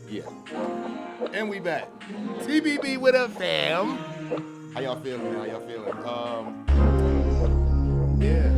Yeah. And we back. TBB with a fam. How y'all feeling, man? How y'all feeling? Yeah.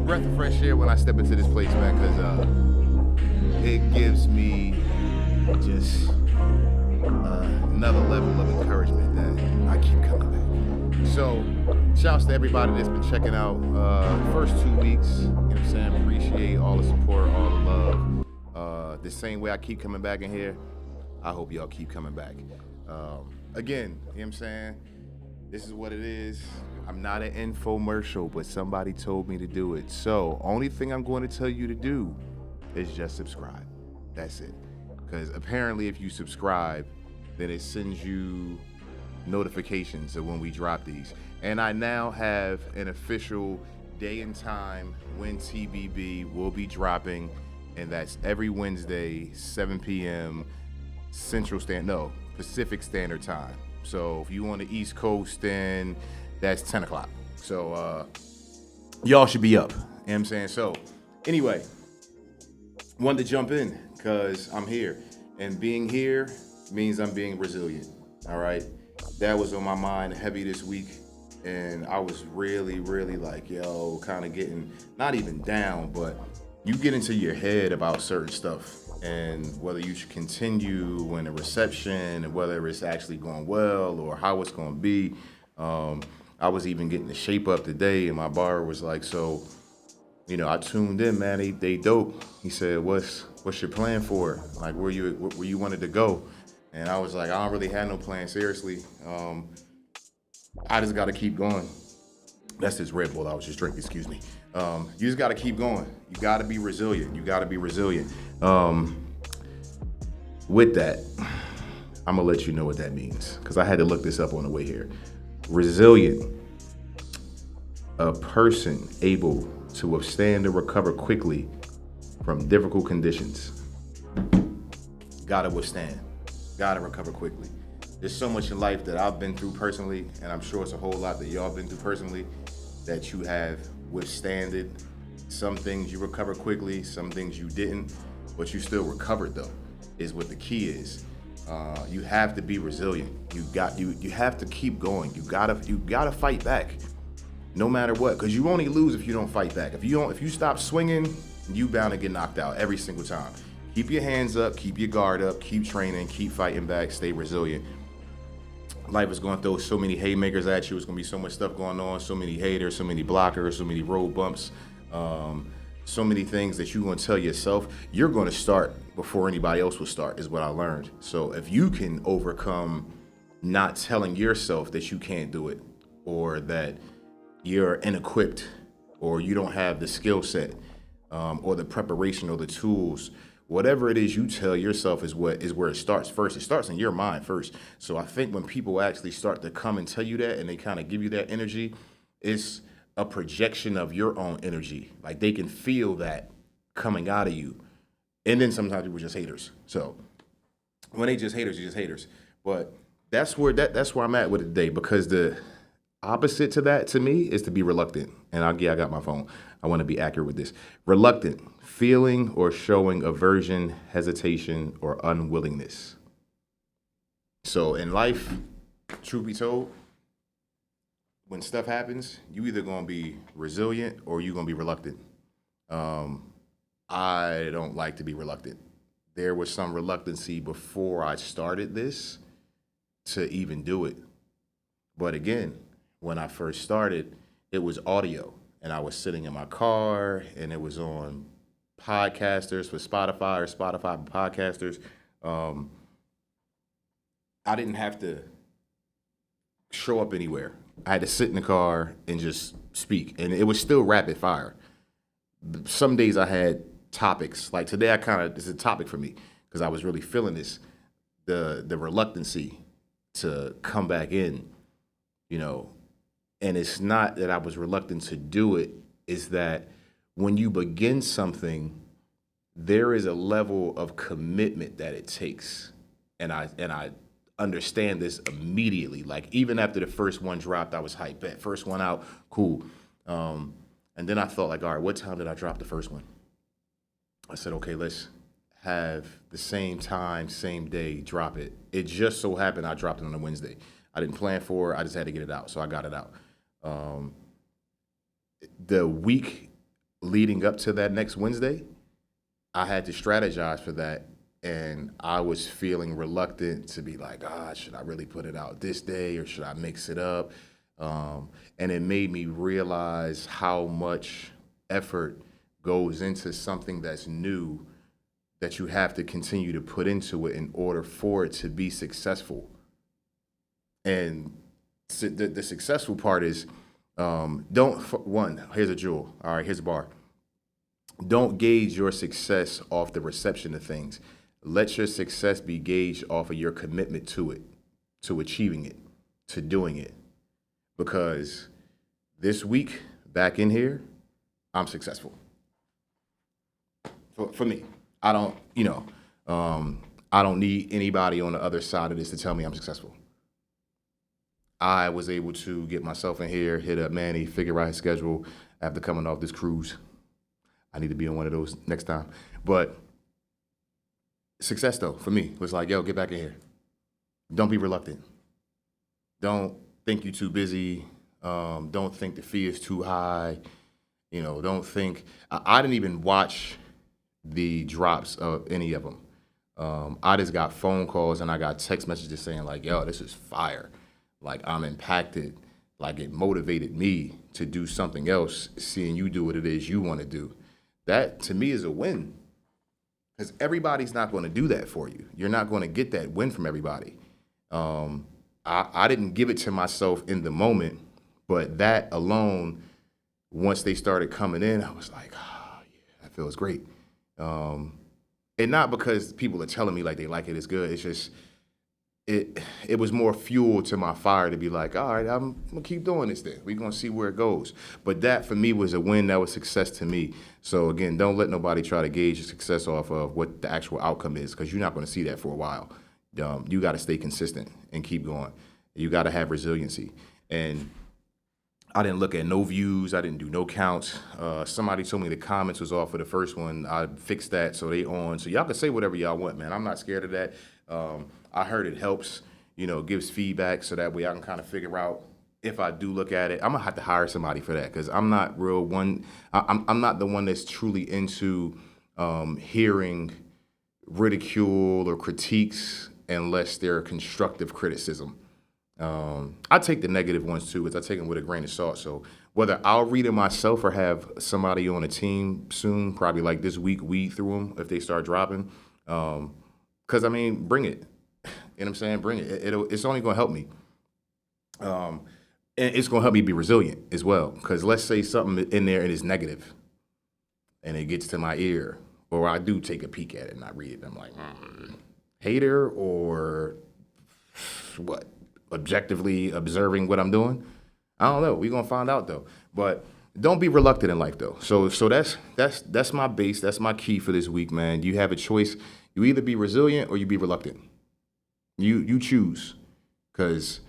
Breath of fresh air when I step into this place, man, because it gives me just another level of encouragement that I keep coming back. So, shouts to everybody that's been checking out first 2 weeks. You know what I'm saying? Appreciate all the support, all the love. The same way I keep coming back in here, I hope y'all keep coming back. Again, you know what I'm saying? This is what it is. I'm not an infomercial, but somebody told me to do it. So, only thing I'm going to tell you to do is just subscribe. That's it. Because apparently, if you subscribe, then it sends you notifications of when we drop these. And I now have an official day and time when TBB will be dropping, and that's every Wednesday, 7 p.m. Pacific Standard Time. So if you on the East Coast, then that's 10 o'clock. So y'all should be up. You know what I'm saying? So anyway, wanted to jump in because I'm here. And being here means I'm being resilient. All right. That was on my mind heavy this week. And I was really, really like, yo, kind of getting not even down, but you get into your head about certain stuff and whether you should continue in a reception and whether it's actually going well or how it's going to be. I was even getting the shape up today, and my bar was like, so, you know, I tuned in, man. They dope. He said, what's your plan for it? Like, where you wanted to go? And I was like, I don't really have no plan, seriously. I just got to keep going. That's this Red Bull I was just drinking, excuse me. You just got to keep going. You got to be resilient. You got to be resilient. With that, I'm going to let you know what that means because I had to look this up on the way here. Resilient, a person able to withstand and recover quickly from difficult conditions. Got to withstand. Got to recover quickly. There's so much in life that I've been through personally, and I'm sure it's a whole lot that y'all been through personally, that you have withstanded. Some things you recover quickly, some things you didn't, but you still recovered though, is what the key is. You have to be resilient. You have to keep going. You gotta fight back, no matter what, because you only lose if you don't fight back. If you stop swinging, you bound to get knocked out every single time. Keep your hands up, keep your guard up, keep training, keep fighting back, stay resilient. Life is going to throw so many haymakers at you. It's going to be so much stuff going on, so many haters, so many blockers, so many road bumps, so many things that you're going to tell yourself. You're going to start before anybody else will start, is what I learned. So if you can overcome not telling yourself that you can't do it, or that you're inequipped, or you don't have the skill set, or the preparation or the tools, whatever it is you tell yourself is where it starts first. It starts in your mind first. So I think when people actually start to come and tell you that and they kind of give you that energy, it's a projection of your own energy. Like they can feel that coming out of you. And then sometimes people are just haters. So when they just haters, you're just haters. But that's where I'm at with it today, because the opposite to that to me is to be reluctant. And I got my phone. I want to be accurate with this. Reluctant, feeling or showing aversion, hesitation, or unwillingness. So in life, truth be told, when stuff happens, you either gonna be resilient or you gonna be reluctant. I don't like to be reluctant. There was some reluctancy before I started this to even do it. But again, when I first started, it was audio. And I was sitting in my car, and it was on podcasters for Spotify or Spotify for podcasters. I didn't have to show up anywhere. I had to sit in the car and just speak. And it was still rapid fire. Some days I had topics. Like today, it's a topic for me because I was really feeling this, the reluctancy to come back in, you know. And it's not that I was reluctant to do it, it's that when you begin something, there is a level of commitment that it takes. And I understand this immediately. Like even after the first one dropped, I was hyped. That first one out, cool. And then I thought, like, all right, what time did I drop the first one? I said, okay, let's have the same time, same day, drop it. It just so happened I dropped it on a Wednesday. I didn't plan for it. I just had to get it out. So I got it out. Um, the week leading up to that next Wednesday, I had to strategize for that. And I was feeling reluctant to be like, should I really put it out this day or should I mix it up? And it made me realize how much effort goes into something that's new that you have to continue to put into it in order for it to be successful. And the successful part is here's a jewel. All right, here's a bar. Don't gauge your success off the reception of things. Let your success be gauged off of your commitment to it, to achieving it, to doing it. Because this week, back in here, I'm successful. For me, I don't, I don't need anybody on the other side of this to tell me I'm successful. I was able to get myself in here, hit up Manny, figure out his schedule after coming off this cruise. I need to be on one of those next time. But success, though, for me, was like, yo, get back in here. Don't be reluctant. Don't think you're too busy. Don't think the fee is too high. Don't think. I didn't even watch the drops of any of them. I just got phone calls and I got text messages saying, like, yo, this is fire. Like, I'm impacted. Like, it motivated me to do something else, seeing you do what it is you want to do. That, to me, is a win. Because everybody's not going to do that for you. You're not going to get that win from everybody. I didn't give it to myself in the moment, but that alone, once they started coming in, I was like, yeah, that feels great. And not because people are telling me like they like it, it's good. It's just, it was more fuel to my fire to be like, all right, I'm going to keep doing this then. We're going to see where it goes. But that, for me, was a win. That was success to me. So, again, don't let nobody try to gauge your success off of what the actual outcome is, because you're not going to see that for a while. You got to stay consistent and keep going. You got to have resiliency. And I didn't look at no views. I didn't do no counts. Somebody told me the comments was off for the first one. I fixed that, so they on. So y'all can say whatever y'all want, man. I'm not scared of that. I heard it helps, gives feedback, so that way I can kind of figure out if I do look at it. I'm gonna have to hire somebody for that, because I'm not I'm not the one that's truly into hearing ridicule or critiques unless they're constructive criticism. I take the negative ones too, because I take them with a grain of salt. So whether I'll read them myself or have somebody on a team soon, probably like this week, weed through them if they start dropping. Because, bring it. You know what I'm saying? Bring it. It's only going to help me. And it's going to help me be resilient as well. Because let's say something in there and it's negative and it gets to my ear, or I do take a peek at it and I read it and I'm like, hater or what? Objectively observing what I'm doing? I don't know. We're going to find out, though. But don't be reluctant in life, though. So that's my base. That's my key for this week, man. You have a choice. You either be resilient or you be reluctant. You choose, because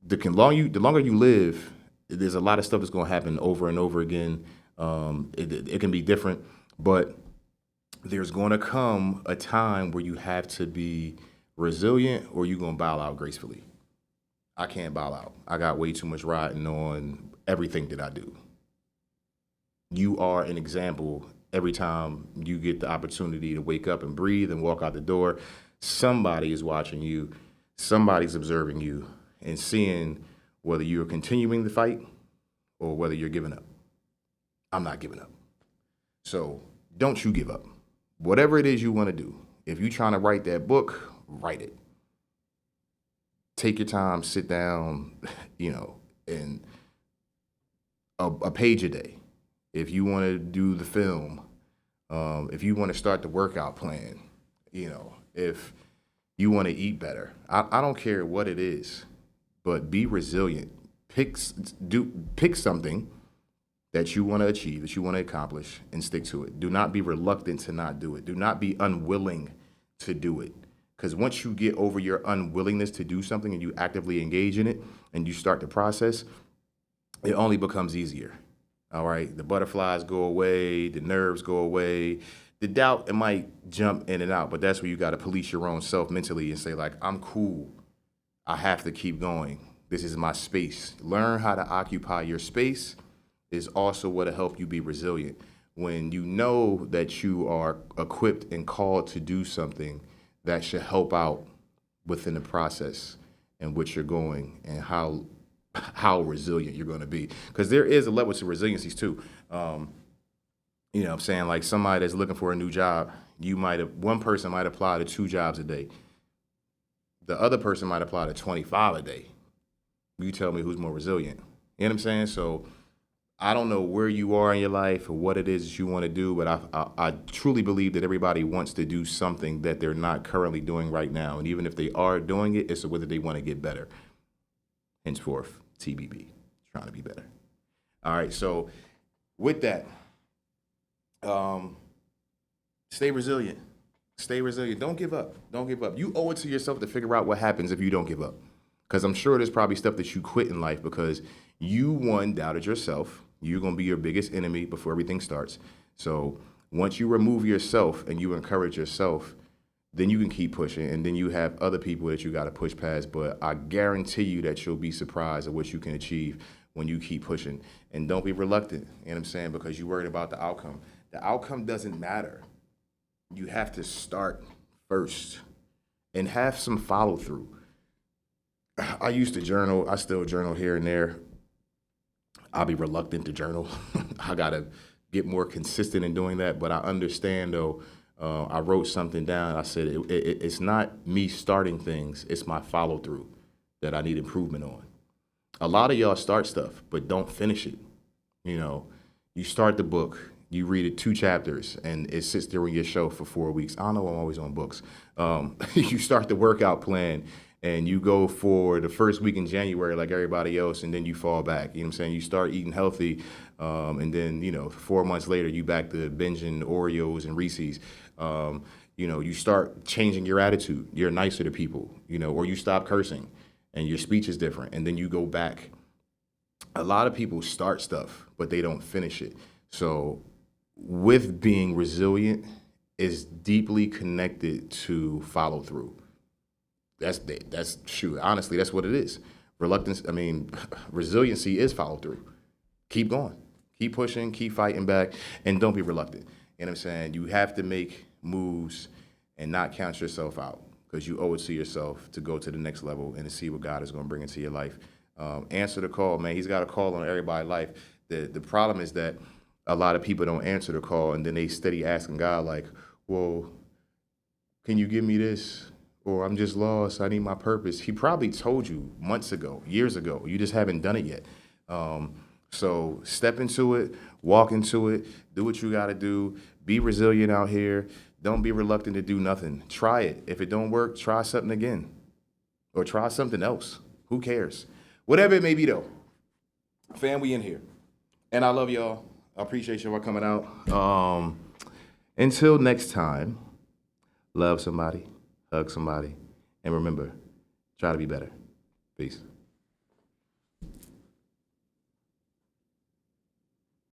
the longer you live, there's a lot of stuff that's going to happen over and over again. It can be different, but there's going to come a time where you have to be resilient or you're going to bow out gracefully. I can't bow out. I got way too much riding on everything that I do. You are an example. Every time you get the opportunity to wake up and breathe and walk out the door, somebody is watching you, somebody's observing you, and seeing whether you're continuing the fight or whether you're giving up. I'm not giving up. So don't you give up. Whatever it is you want to do, if you're trying to write that book, write it. Take your time, sit down, and a page a day. If you want to do the film, if you want to start the workout plan, if you want to eat better, I don't care what it is, but be resilient. Pick something that you want to achieve, that you want to accomplish, and stick to it. Do not be reluctant to not do it. Do not be unwilling to do it. Because once you get over your unwillingness to do something and you actively engage in it and you start the process, it only becomes easier. All right, the butterflies go away, the nerves go away. The doubt, it might jump in and out, but that's where you got to police your own self mentally and say, like, I'm cool. I have to keep going. This is my space. Learn how to occupy your space is also what will help you be resilient. When you know that you are equipped and called to do something that should help out within the process in which you're going and how resilient you're going to be, because there is a level to resiliencies too. You know what I'm saying? Like somebody that's looking for a new job, one person might apply to 2 jobs a day. The other person might apply to 25 a day. You tell me who's more resilient. You know what I'm saying? So I don't know where you are in your life or what it is that you want to do, but I truly believe that everybody wants to do something that they're not currently doing right now. And even if they are doing it, it's whether they want to get better. Henceforth, TBB, trying to be better. All right, so with that, stay resilient. Stay resilient. Don't give up. Don't give up. You owe it to yourself to figure out what happens if you don't give up. Because I'm sure there's probably stuff that you quit in life because you, one, doubted yourself. You're going to be your biggest enemy before everything starts. So once you remove yourself and you encourage yourself, then you can keep pushing, and then you have other people that you got to push past. But I guarantee you that you'll be surprised at what you can achieve when you keep pushing. And don't be reluctant, you know what I'm saying, because you're worried about the outcome. The outcome doesn't matter. You have to start first and have some follow through. I used to journal. I still journal here and there. I'll be reluctant to journal. I got to get more consistent in doing that. But I understand, though, I wrote something down. I said, it's not me starting things. It's my follow through that I need improvement on. A lot of y'all start stuff, but don't finish it. You know, you start the book, you read it 2 chapters, and it sits there on your shelf for 4 weeks. I don't know, I'm always on books. You start the workout plan, and you go for the first week in January like everybody else, and then you fall back. You know what I'm saying? You start eating healthy, and then, 4 months later, you back to binging Oreos and Reese's. You start changing your attitude. You're nicer to people, or you stop cursing, and your speech is different, and then you go back. A lot of people start stuff, but they don't finish it. So with being resilient is deeply connected to follow through. That's shoot. Honestly, that's what it is. Resiliency is follow through. Keep going, keep pushing, keep fighting back, and don't be reluctant. You know what I'm saying? You have to make moves and not count yourself out because you owe it to yourself to go to the next level and to see what God is going to bring into your life. Answer the call, man. He's got a call on everybody's life. The problem is that a lot of people don't answer the call, and then they steady asking God like, well, can you give me this? Or I'm just lost. I need my purpose. He probably told you months ago, years ago. You just haven't done it yet. So step into it, walk into it, do what you got to do. Be resilient out here. Don't be reluctant to do nothing. Try it. If it don't work, try something again or try something else. Who cares? Whatever it may be, though. Fam, we in here. And I love y'all. I appreciate y'all coming out. Until next time, love somebody, hug somebody, and remember, try to be better. Peace.